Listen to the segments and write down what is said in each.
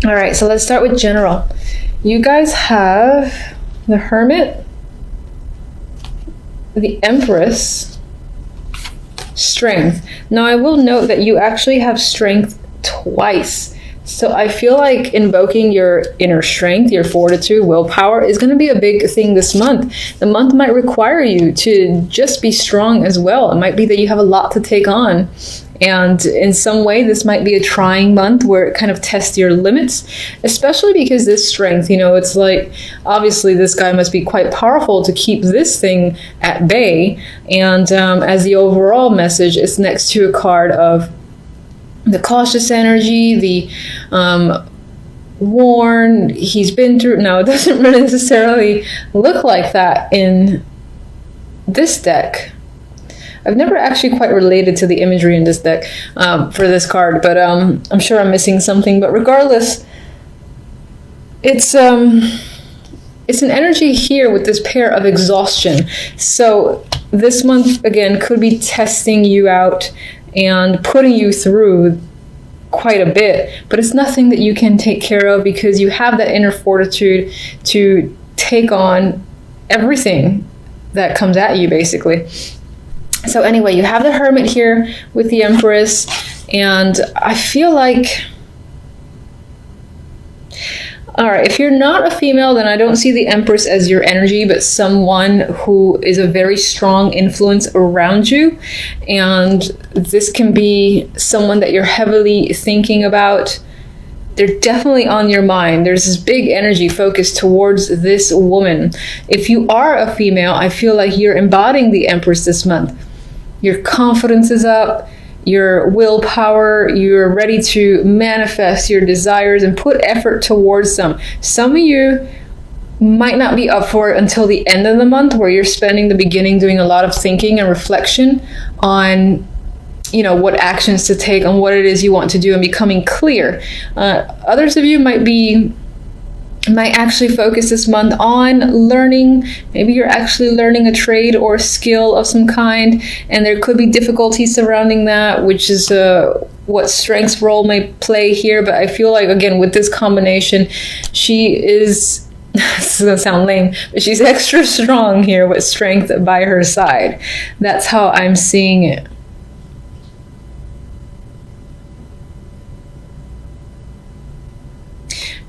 All right, so let's start with general. You guys have the Hermit, the Empress, Strength. Now, I will note that you actually have Strength twice. So I feel like invoking your inner strength, your fortitude, willpower is going to be a big thing this month. The month might require you to just be strong as well. It might be that you have a lot to take on. And in some way, this might be a trying month where it kind of tests your limits, especially because this strength, it's like, obviously this guy must be quite powerful to keep this thing at bay. And as the overall message, it's next to a card of the cautious energy, the worn, he's been through. Now, it doesn't really necessarily look like that in this deck. I've never actually quite related to the imagery in this deck for this card, but I'm sure I'm missing something. But regardless, it's an energy here with this pair of exhaustion. So this month, again, could be testing you out and putting you through quite a bit, but it's nothing that you can take care of because you have that inner fortitude to take on everything that comes at you, basically. So anyway, you have the Hermit here with the Empress, and I feel like, all right, if you're not a female, then I don't see the Empress as your energy, but someone who is a very strong influence around you. And this can be someone that you're heavily thinking about. They're definitely on your mind. There's this big energy focused towards this woman. If you are a female, I feel like you're embodying the Empress this month. Your confidence is up. Your willpower, you're ready to manifest your desires and put effort towards them. Some of you might not be up for it until the end of the month, where you're spending the beginning doing a lot of thinking and reflection on, what actions to take, on what it is you want to do, and becoming clear. Others of you might actually focus this month on learning. Maybe you're actually learning a trade or a skill of some kind, and there could be difficulties surrounding that, which is what Strength's role may play here. But I feel like, again, with this combination, she is, this is gonna sound lame, but she's extra strong here with Strength by her side. That's how I'm seeing it.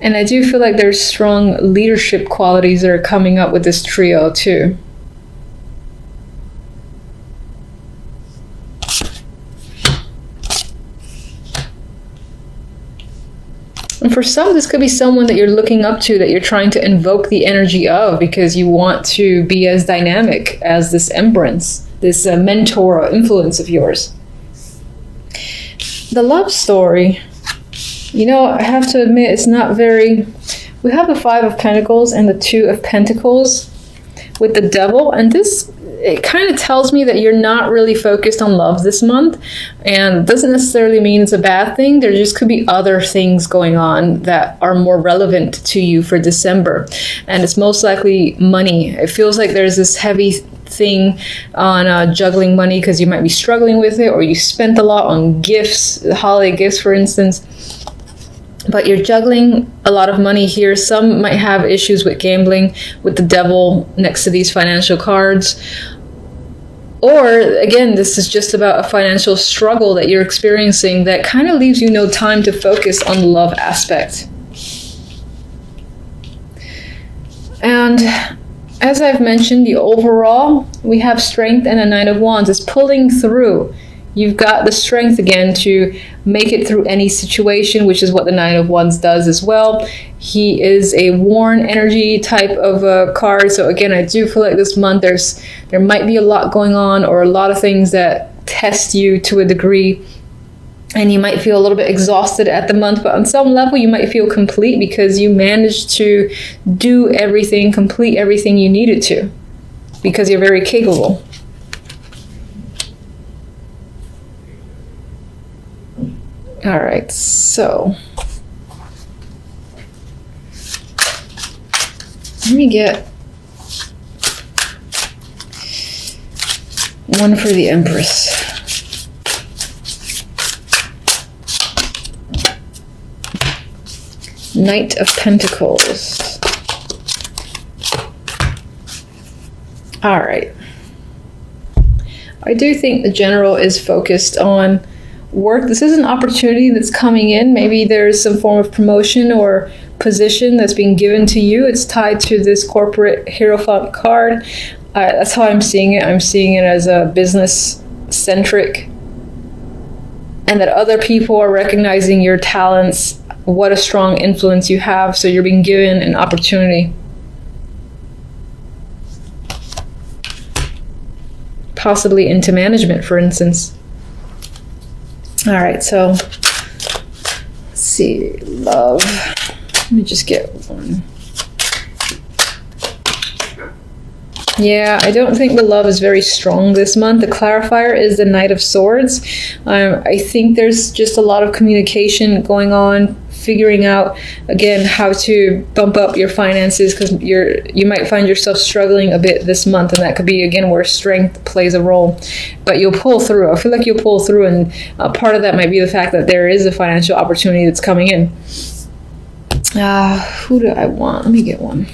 And I do feel like there's strong leadership qualities that are coming up with this trio too. And for some, this could be someone that you're looking up to, that you're trying to invoke the energy of, because you want to be as dynamic as this Empress, this mentor or influence of yours. The love story. I have to admit, it's not very... We have the Five of Pentacles and the Two of Pentacles with the Devil, and this, it kind of tells me that you're not really focused on love this month, and it doesn't necessarily mean it's a bad thing. There just could be other things going on that are more relevant to you for December, and it's most likely money. It feels like there's this heavy thing on juggling money because you might be struggling with it, or you spent a lot on gifts, holiday gifts, for instance. But you're juggling a lot of money here. Some might have issues with gambling, with the Devil next to these financial cards. Or, again, this is just about a financial struggle that you're experiencing that kind of leaves you no time to focus on the love aspect. And as I've mentioned, the overall, we have Strength and a Nine of Wands. It's pulling through. You've got the strength again to make it through any situation, which is what the Nine of Wands does as well. He is a worn energy type of card. So again, I do feel like this month there might be a lot going on, or a lot of things that test you to a degree. And you might feel a little bit exhausted at the month, but on some level you might feel complete because you managed to do everything, complete everything you needed to, because you're very capable. All right, so let me get one for the Empress. Knight of Pentacles. All right. I do think the general is focused on work. This is an opportunity that's coming in. Maybe there's some form of promotion or position that's being given to you. It's tied to this corporate Hierophant card. That's how I'm seeing it. I'm seeing it as a business-centric, and that other people are recognizing your talents, what a strong influence you have, so you're being given an opportunity. Possibly into management, for instance. All right, so let's see, love. Let me just get one. Yeah, I don't think the love is very strong this month. The clarifier is the Knight of Swords. I think there's just a lot of communication going on, figuring out, again, how to bump up your finances, because you might find yourself struggling a bit this month, and that could be, again, where strength plays a role. But you'll pull through. I feel like you'll pull through, and part of that might be the fact that there is a financial opportunity that's coming in. Who do I want? Let me get one.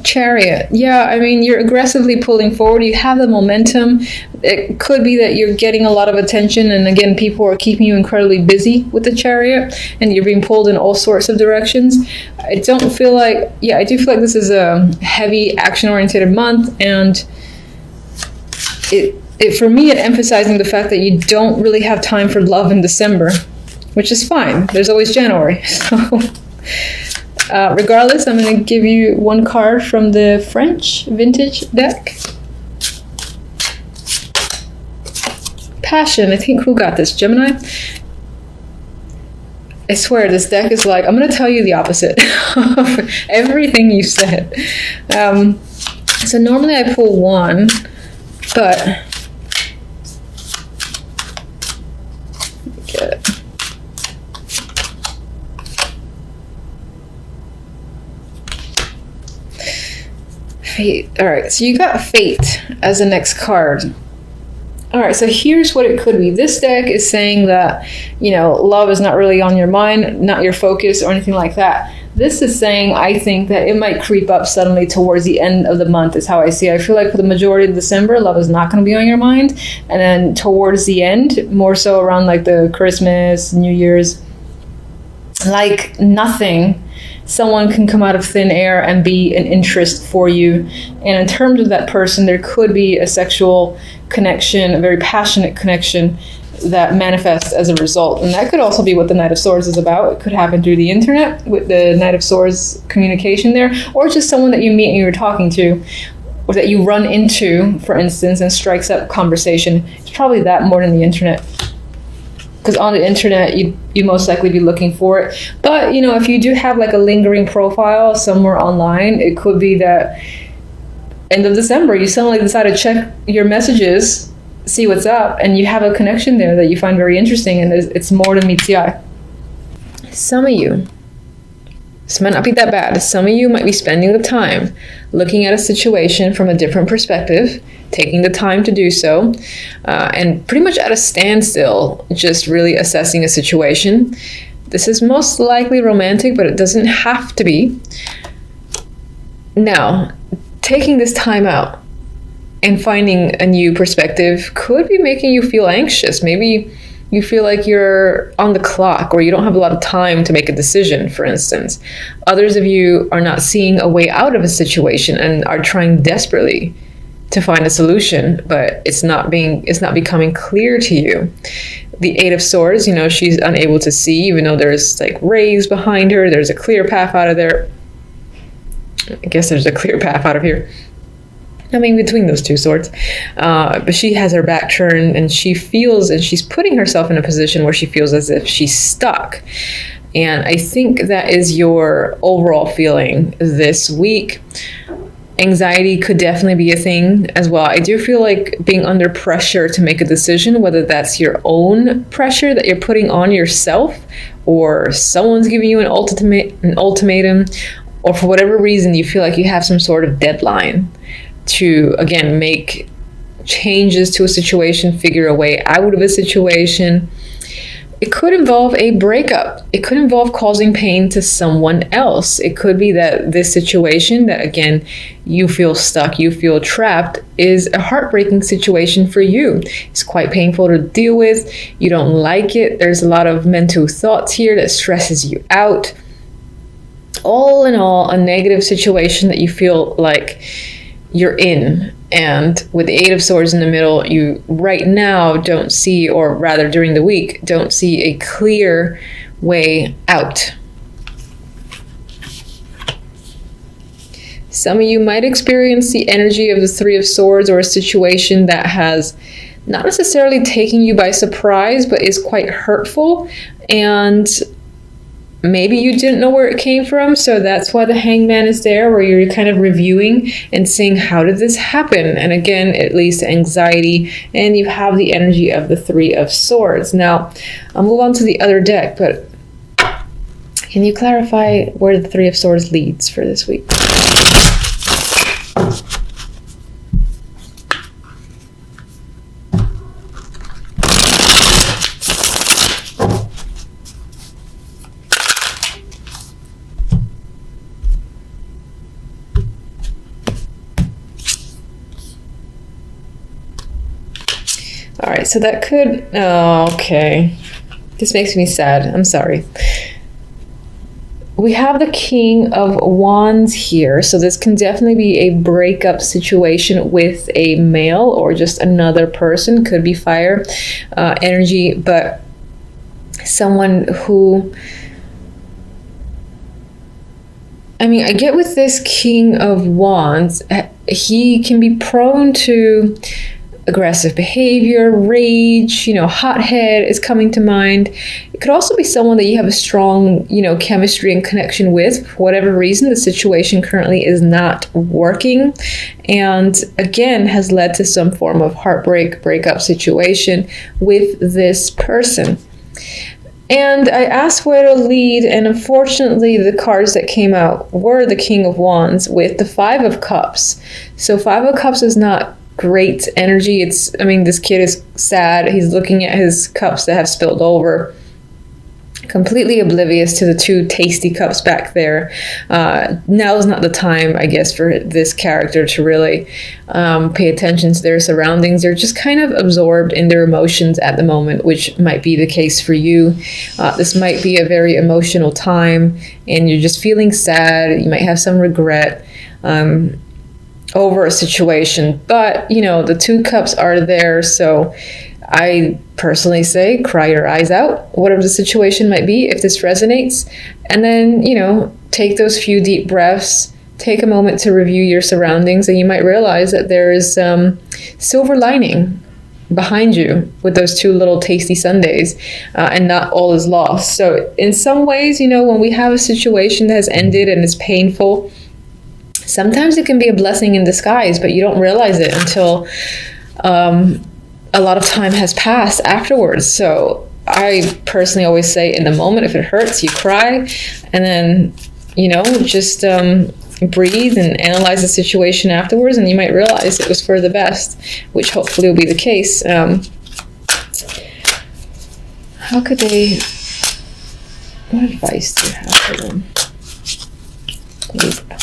Chariot. Yeah, I mean, you're aggressively pulling forward. You have the momentum. It could be that you're getting a lot of attention, and again, people are keeping you incredibly busy with the Chariot, and you're being pulled in all sorts of directions. I don't feel like, yeah, I do feel like this is a heavy action-oriented month, and it for me, it emphasizing the fact that you don't really have time for love in December, which is fine. There's always January. So regardless, I'm going to give you one card from the French vintage deck. Passion. I think, who got this? Gemini? I swear, this deck is like, I'm going to tell you the opposite of everything you said. So normally I pull one, but get it. Fate. All right, so you got Fate as the next card. All right, so here's what it could be. This deck is saying that, you know, love is not really on your mind, not your focus or anything like that. This is saying, I think, that it might creep up suddenly towards the end of the month is how I see it. I feel like for the majority of December, love is not going to be on your mind. And then towards the end, more so around like the Christmas, New Year's, like nothing, someone can come out of thin air and be an interest for you. And in terms of that person, there could be a sexual connection, a very passionate connection that manifests as a result. And that could also be what the Knight of Swords is about. It could happen through the internet with the Knight of Swords communication there, or just someone that you meet and you're talking to, or that you run into, for instance, and strikes up conversation. It's probably that more than the internet. Because on the internet, you'd most likely be looking for it. But, you know, if you do have like a lingering profile somewhere online, it could be that end of December, you suddenly decide to check your messages, see what's up, and you have a connection there that you find very interesting, and it's more than meets the eye. Some of you, this might not be that bad. Some of you might be spending the time looking at a situation from a different perspective, taking the time to do so, and pretty much at a standstill, just really assessing a situation. This is most likely romantic, but it doesn't have to be. Now, taking this time out and finding a new perspective could be making you feel anxious. Maybe you feel like you're on the clock, or you don't have a lot of time to make a decision, for instance. Others of you are not seeing a way out of a situation and are trying desperately to find a solution, but it's not becoming clear to you. The Eight of Swords, you know, she's unable to see, even though there's like rays behind her. There's a clear path out of there. I guess there's a clear path out of here. I mean, between those two swords. But she has her back turned, and she feels, and she's putting herself in a position where she feels as if she's stuck. And I think that is your overall feeling this week. Anxiety could definitely be a thing as well. I do feel like being under pressure to make a decision, whether that's your own pressure that you're putting on yourself, or someone's giving you an ultimatum, or for whatever reason you feel like you have some sort of deadline. to, again, make changes to a situation, figure a way out of a situation. It could involve a breakup. It could involve causing pain to someone else. It could be that this situation that, again, you feel stuck, you feel trapped, is a heartbreaking situation for you. It's quite painful to deal with. You don't like it. There's a lot of mental thoughts here that stresses you out. All in all, a negative situation that you feel like you're in. And with the Eight of Swords in the middle, you right now don't see, or rather during the week, don't see a clear way out. Some of you might experience the energy of the Three of Swords, or a situation that has not necessarily taken you by surprise, but is quite hurtful. And maybe you didn't know where it came from, so that's why the Hangman is there, where you're kind of reviewing and seeing, how did this happen? And again, it leads to anxiety, and you have the energy of the Three of Swords. Now, I'll move on to the other deck, but can you clarify where the Three of Swords leads for this week? All right, so that could, oh, okay. This makes me sad. I'm sorry. We have the King of Wands here, so this can definitely be a breakup situation with a male or just another person. Could be fire energy, but someone who, I mean, I get with this King of Wands, he can be prone to aggressive behavior, rage, hothead is coming to mind. It could also be someone that you have a strong, chemistry and connection with. For whatever reason, the situation currently is not working, and again, has led to some form of heartbreak, breakup situation with this person. And I asked where to lead, and unfortunately the cards that came out were the King of Wands with the Five of Cups. So Five of Cups is not great energy. This kid is sad. He's looking at his cups that have spilled over, completely oblivious to the two tasty cups back there. Now is not the time, I guess, for this character to really pay attention to their surroundings. They're just kind of absorbed in their emotions at the moment, which might be the case for you. This might be a very emotional time, and you're just feeling sad. You might have some regret over a situation, but the two cups are there, so I personally say cry your eyes out, whatever the situation might be, if this resonates, and then take those few deep breaths, take a moment to review your surroundings, and you might realize that there is silver lining behind you with those two little tasty sundaes, and not all is lost. So in some ways, when we have a situation that has ended and is painful, sometimes it can be a blessing in disguise, but you don't realize it until a lot of time has passed afterwards. So I personally always say, in the moment, if it hurts, you cry, and then, just breathe and analyze the situation afterwards, and you might realize it was for the best, which hopefully will be the case. How could they, what advice do you have for them? Libra.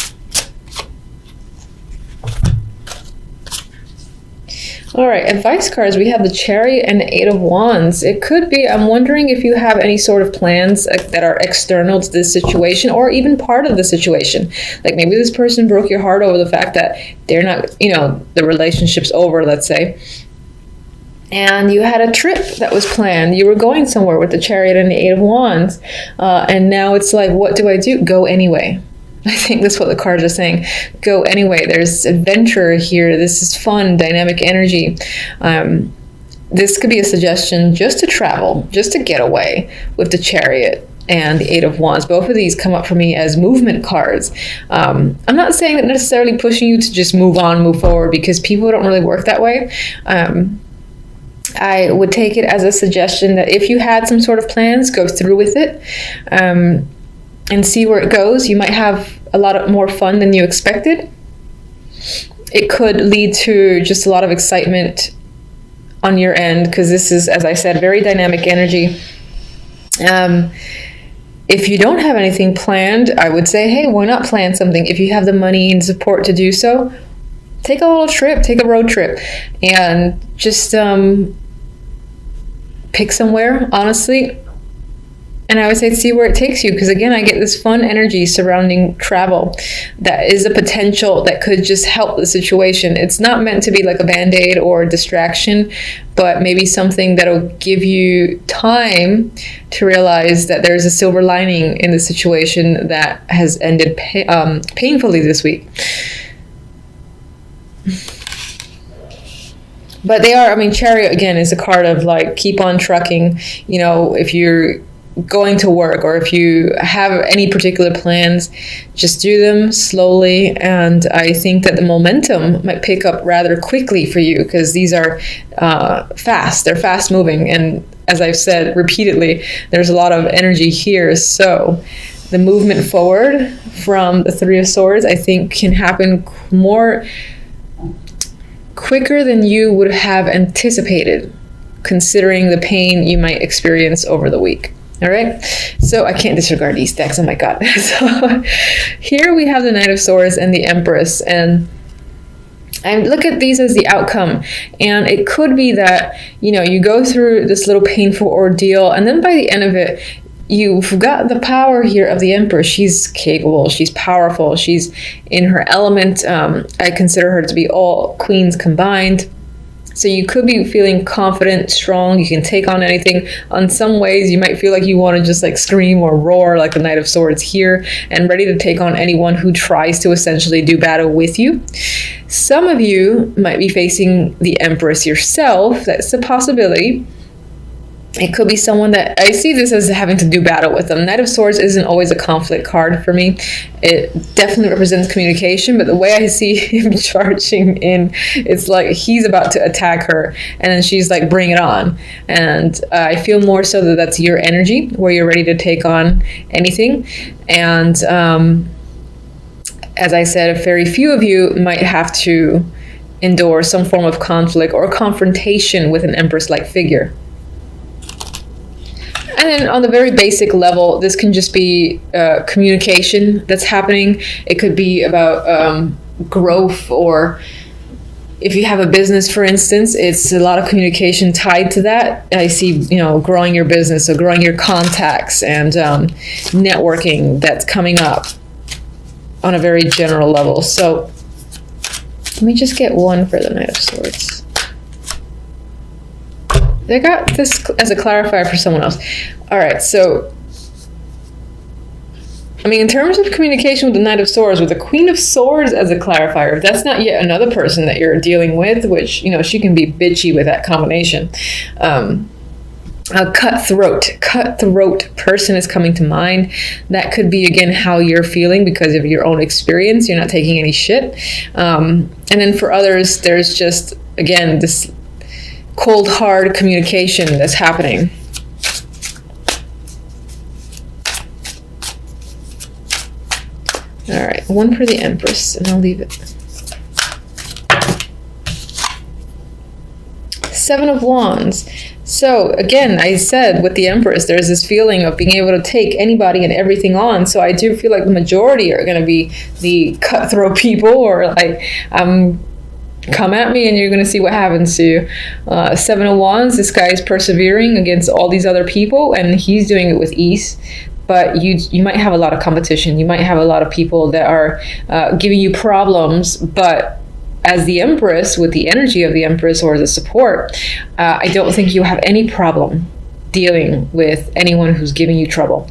All right, advice cards. We have the Chariot and the Eight of Wands. It could be, I'm wondering if you have any sort of plans that are external to this situation, or even part of the situation. Like maybe this person broke your heart over the fact that they're not, the relationship's over, let's say. And you had a trip that was planned. You were going somewhere with the Chariot and the Eight of Wands. And now it's like, what do I do? Go anyway. I think that's what the cards are saying. Go anyway. There's adventure here. This is fun, dynamic energy. This could be a suggestion just to travel, just to get away with the Chariot and the Eight of Wands. Both of these come up for me as movement cards. I'm not saying that necessarily pushing you to just move on, move forward, because people don't really work that way. I would take it as a suggestion that if you had some sort of plans, go through with it. And see where it goes. You might have a lot more fun than you expected. it could lead to just a lot of excitement on your end, because this is, as I said, very dynamic energy. If you don't have anything planned, I would say, hey, why not plan something? If you have the money and support to do so, take a little trip, take a road trip, and just pick somewhere, honestly. And I would say see where it takes you, because again, I get this fun energy surrounding travel that is a potential that could just help the situation. It's not meant to be like a band-aid or a distraction, but maybe something that'll give you time to realize that there's a silver lining in the situation that has ended painfully this week. But they are, I mean, Chariot again is a card of like, keep on trucking. You know, if you're going to work or if you have any particular plans, just do them slowly. And I think that the momentum might pick up rather quickly for you, because these are fast. They're fast moving. And as I've said repeatedly, there's a lot of energy here. So the movement forward from the Three of Swords, I think, can happen quicker than you would have anticipated, considering the pain you might experience over the week. All right, so I can't disregard these decks. Oh my God. So here we have the Knight of Swords and the Empress, and I look at these as the outcome. And it could be that, you know, you go through this little painful ordeal, and then by the end of it, you've got the power here of the Empress. She's capable, she's powerful, she's in her element. I consider her to be all queens combined. So you could be feeling confident, strong, you can take on anything. On some ways, you might feel like you want to just like scream or roar like the Knight of Swords here, and ready to take on anyone who tries to essentially do battle with you. Some of you might be facing the Empress yourself. That's a possibility. It could be someone that I see this as having to do battle with them. Knight of Swords isn't always a conflict card for me. It definitely represents communication, but the way I see him charging in, it's like he's about to attack her, and then she's like, bring it on. And I feel more so that that's your energy, where you're ready to take on anything. And as I said, very few of you might have to endure some form of conflict or confrontation with an Empress-like figure. And then on the very basic level, this can just be communication that's happening. It could be about growth, or if you have a business, for instance, it's a lot of communication tied to that. I see, you know, growing your business, so growing your contacts and networking that's coming up on a very general level. So let me just get one for the Knight of Swords. They got this as a clarifier for someone else. All right, so, I mean, in terms of communication with the Knight of Swords, with the Queen of Swords as a clarifier, if that's not yet another person that you're dealing with, which, you know, she can be bitchy with that combination. A cutthroat person is coming to mind. That could be, again, how you're feeling because of your own experience. You're not taking any shit. And then for others, there's just, again, this cold, hard communication that's happening. All right, one for the Empress, and I'll leave it. Seven of Wands. So again, I said with the Empress, there's this feeling of being able to take anybody and everything on. So I do feel like the majority are going to be the cutthroat people, or like, come at me and you're going to see what happens to you. Seven of Wands, this guy is persevering against all these other people, and he's doing it with ease. But you might have a lot of competition. You might have a lot of people that are giving you problems. But as the Empress, with the energy of the Empress or the support, I don't think you have any problem dealing with anyone who's giving you trouble.